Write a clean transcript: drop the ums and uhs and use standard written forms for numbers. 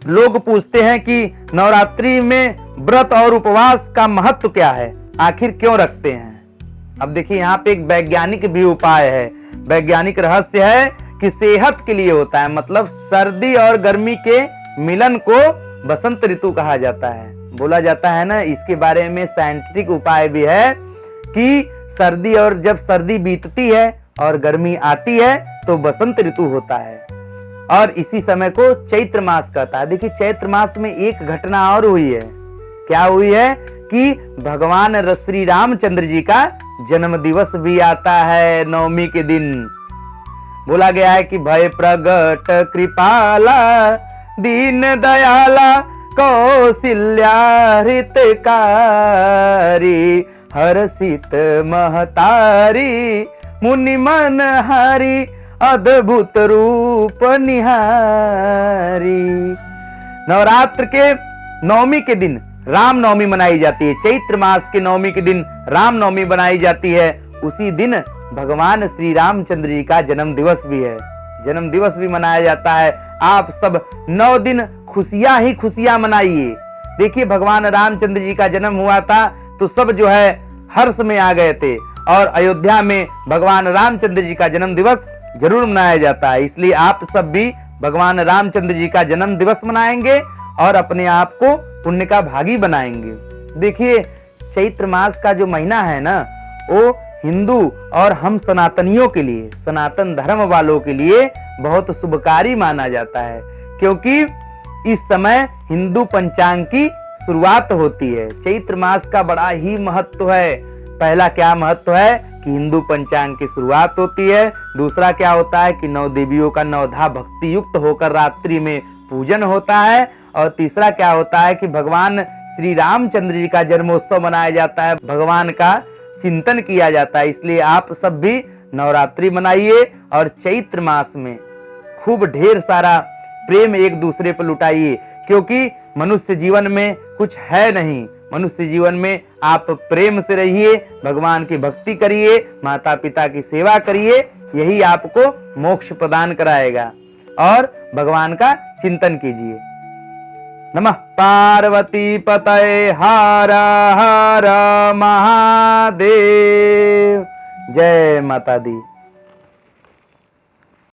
लोग पूछते हैं कि नवरात्रि में व्रत और उपवास का महत्व क्या है, आखिर क्यों रखते हैं। अब देखिए यहाँ पे एक वैज्ञानिक भी उपाय है, वैज्ञानिक रहस्य है कि सेहत के लिए होता है। मतलब सर्दी और गर्मी के मिलन को बसंत ऋतु कहा जाता है। बोला जाता है ना, इसके बारे में साइंटिफिक उपाय भी है कि सर्दी और जब सर्दी बीतती है और गर्मी आती है तो बसंत ऋतु होता है, और इसी समय को चैत्र मास कहता है। देखिए चैत्र मास में एक घटना और हुई है। क्या हुई है कि भगवान श्री रामचंद्र जी का जन्म दिवस भी आता है नवमी के दिन। बोला गया है कि भय प्रगट कृपाला दीन दयाला कौशल्या हितकारी हर्षित महतारी मुनि मन हरि अद्भुत रूप निहारी। नवरात्र के नवमी के दिन राम नवमी मनाई जाती है। चैत्र मास के नवमी के दिन राम नवमी बनाई जाती है। उसी दिन भगवान श्री रामचंद्र जी का जन्म दिवस भी है, जन्म दिवस भी मनाया जाता है। आप सब 9 दिन खुशियां ही खुशियां मनाइए। देखिए भगवान रामचंद्र जी का जन्म हुआ था तो सब जो है हर्ष में आ गए थे, और अयोध्या में भगवान रामचंद्र जी का जन्म दिवस जरूर मनाया जाता है। इसलिए आप सब भी भगवान रामचंद्र जी का जन्म दिवस मनाएंगे और अपने आप को पुण्य का भागी बनाएंगे। देखिए चैत्र मास का जो महीना है ना, वो हिंदू और हम सनातनियों के लिए, सनातन धर्म वालों के लिए बहुत शुभकारी माना जाता है, क्योंकि इस समय हिंदू पंचांग की शुरुआत होती है। चैत्र मास का बड़ा ही महत्व है। पहला क्या महत्व है कि हिंदू पंचांग की शुरुआत होती है। दूसरा क्या होता है कि 9 देवियों का नवधा भक्ति युक्त होकर रात्रि में पूजन होता है। और तीसरा क्या होता है कि भगवान श्री रामचंद्र जी का जन्मोत्सव मनाया जाता है, भगवान का चिंतन किया जाता है। इसलिए आप सब भी नवरात्रि मनाइए और चैत्र मास में खूब ढेर सारा प्रेम एक दूसरे पर लुटाइए, क्योंकि मनुष्य जीवन में कुछ है नहीं। मनुष्य जीवन में आप प्रेम से रहिए, भगवान की भक्ति करिए, माता पिता की सेवा करिए, यही आपको मोक्ष प्रदान कराएगा। और भगवान का चिंतन कीजिए। नमः पार्वती पतये हर हर महादेव। जय माता दी।